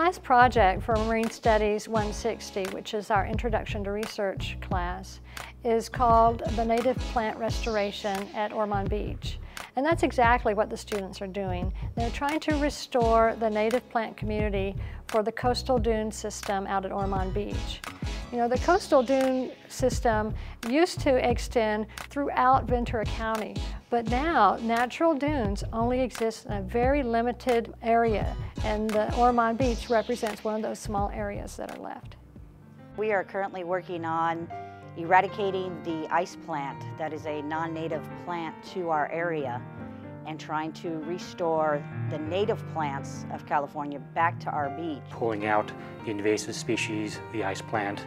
last project for Marine Studies 160, which is our Introduction to Research class, is called the Native Plant Restoration at Ormond Beach. And that's exactly what the students are doing. They're trying to restore the native plant community for the coastal dune system out at Ormond Beach. You know, the coastal dune system used to extend throughout Ventura County, but now natural dunes only exist in a very limited area, and the Ormond Beach represents one of those small areas that are left. We are currently working on eradicating the ice plant that is a non-native plant to our area and trying to restore the native plants of California back to our beach. Pulling out the invasive species, the ice plant,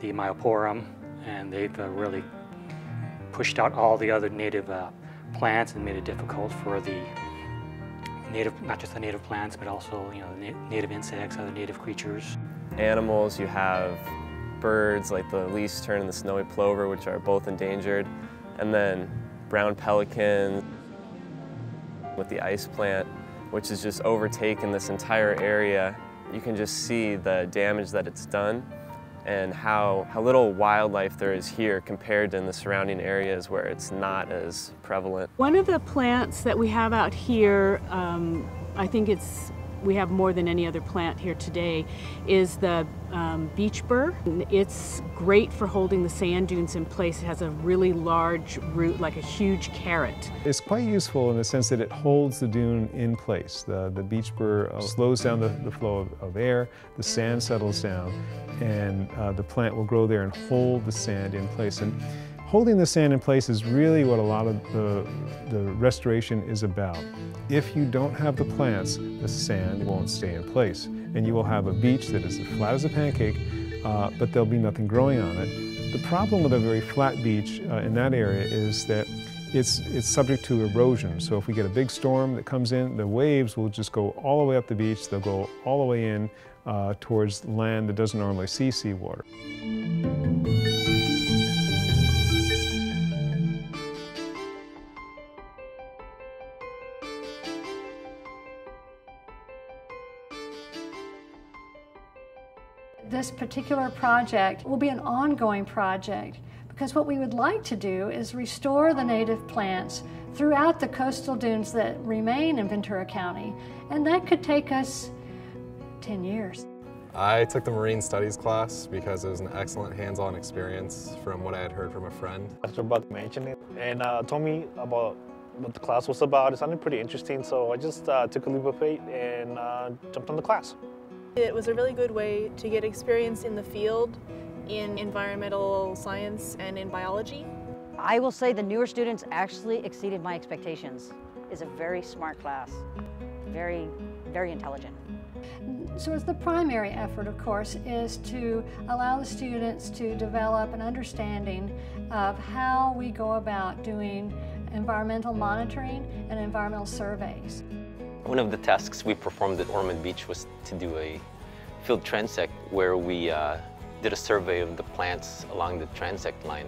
the myoporum, and they've really pushed out all the other native plants and made it difficult for the native, not just the native plants, but also, you know, the native insects, other native creatures. Animals, you have birds like the least tern and the snowy plover, which are both endangered, and then brown pelicans with the ice plant, which has just overtaken this entire area. You can just see the damage that it's done and how little wildlife there is here compared to in the surrounding areas where it's not as prevalent. One of the plants that we have out here, I think we have more than any other plant here today, is the beach burr. It's great for holding the sand dunes in place. It has a really large root, like a huge carrot. It's quite useful in the sense that it holds the dune in place. The beach burr slows down the flow of air, the sand settles down, and the plant will grow there and hold the sand in place. And holding the sand in place is really what a lot of the restoration is about. If you don't have the plants, the sand won't stay in place, and you will have a beach that is as flat as a pancake, but there'll be nothing growing on it. The problem with a very flat beach in that area is that it's subject to erosion. So if we get a big storm that comes in, the waves will just go all the way up the beach. They'll go all the way in towards land that doesn't normally see seawater. This particular project will be an ongoing project because what we would like to do is restore the native plants throughout the coastal dunes that remain in Ventura County, and that could take us 10 years. I took the Marine Studies class because it was an excellent hands-on experience from what I had heard from a friend. After about mentioned it and told me about what the class was about. It sounded pretty interesting, so I just took a leap of faith and jumped on the class. It was a really good way to get experience in the field, in environmental science and in biology. I will say the newer students actually exceeded my expectations. It's a very smart class, very, very intelligent. So the primary effort, of course, is to allow the students to develop an understanding of how we go about doing environmental monitoring and environmental surveys. One of the tasks we performed at Ormond Beach was to do a field transect where we did a survey of the plants along the transect line.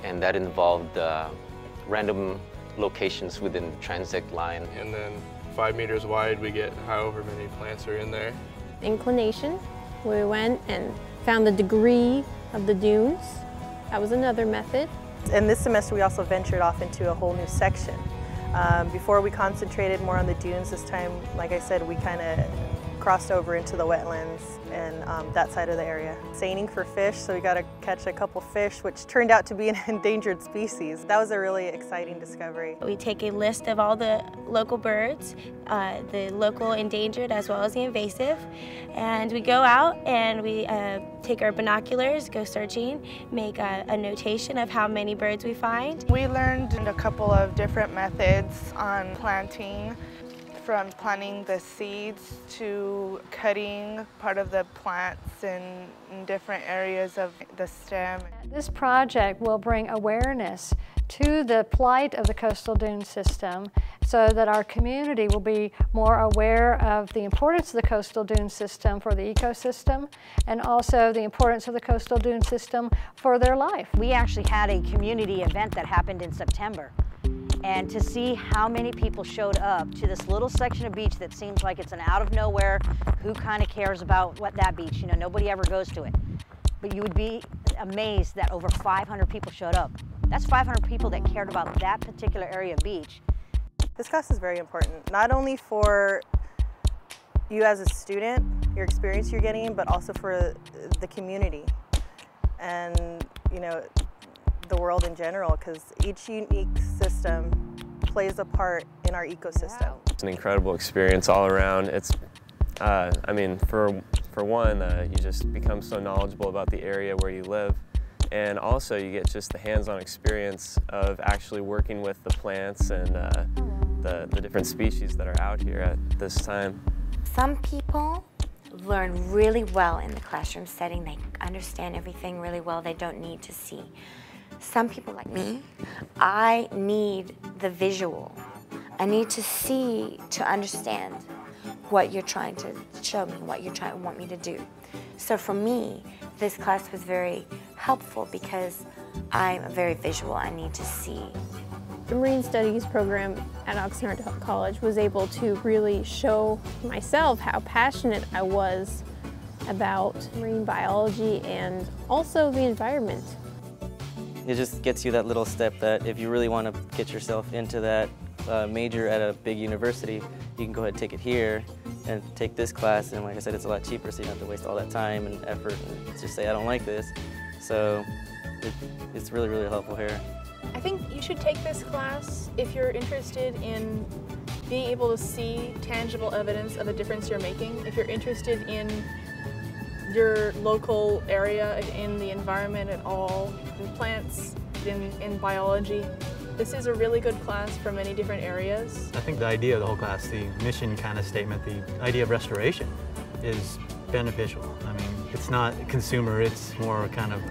And that involved random locations within the transect line. And then 5 meters wide, we get however many plants are in there. Inclination, we went and found the degree of the dunes. That was another method. And this semester we also ventured off into a whole new section. Before we concentrated more on the dunes, this time, like I said, we kind of crossed over into the wetlands and that side of the area. Seining for fish, so we got to catch a couple fish, which turned out to be an endangered species. That was a really exciting discovery. We take a list of all the local birds, the local endangered as well as the invasive, and we go out and we take our binoculars, go searching, make a notation of how many birds we find. We learned a couple of different methods on planting, from planting the seeds to cutting part of the plants in different areas of the stem. This project will bring awareness to the plight of the coastal dune system so that our community will be more aware of the importance of the coastal dune system for the ecosystem and also the importance of the coastal dune system for their life. We actually had a community event that happened in September. And to see how many people showed up to this little section of beach that seems like it's an out of nowhere, who kind of cares about what that beach, you know, nobody ever goes to it. But you would be amazed that over 500 people showed up. That's 500 people that cared about that particular area of beach. This class is very important, not only for you as a student, your experience you're getting, but also for the community and, you know, the world in general, because each unique system plays a part in our ecosystem. It's an incredible experience all around. It's, I mean, for one, you just become so knowledgeable about the area where you live, and also you get just the hands-on experience of actually working with the plants and the different species that are out here at this time. Some people learn really well in the classroom setting. They understand everything really well. They don't need to see. Some people like me, I need the visual. I need to see to understand what you're trying to show me, what you want me to do. So for me, this class was very helpful because I'm very visual. I need to see. The Marine Studies program at Oxnard College was able to really show myself how passionate I was about marine biology and also the environment. It just gets you that little step that if you really want to get yourself into that major at a big university, you can go ahead and take it here and take this class, and like I said, it's a lot cheaper, so you don't have to waste all that time and effort and just say, I don't like this. So it's really, really helpful here. I think you should take this class if you're interested in being able to see tangible evidence of the difference you're making, if you're interested in your local area, in the environment at all, in plants, in biology. This is a really good class for many different areas. I think the idea of the whole class, the mission kind of statement, the idea of restoration is beneficial. I mean, it's not consumer, it's more kind of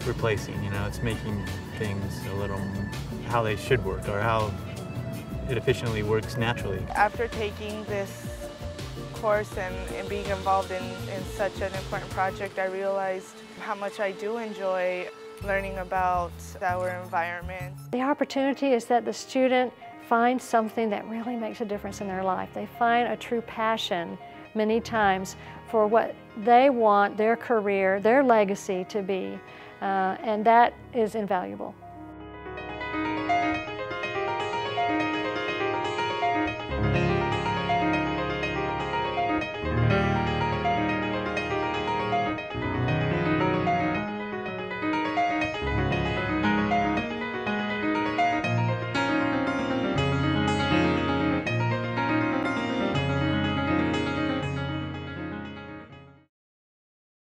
replacing, you know, it's making things a little how they should work or how it efficiently works naturally. After taking this course and being involved in such an important project, I realized how much I do enjoy learning about our environment. The opportunity is that the student finds something that really makes a difference in their life. They find a true passion many times for what they want their career, their legacy to be, and that is invaluable.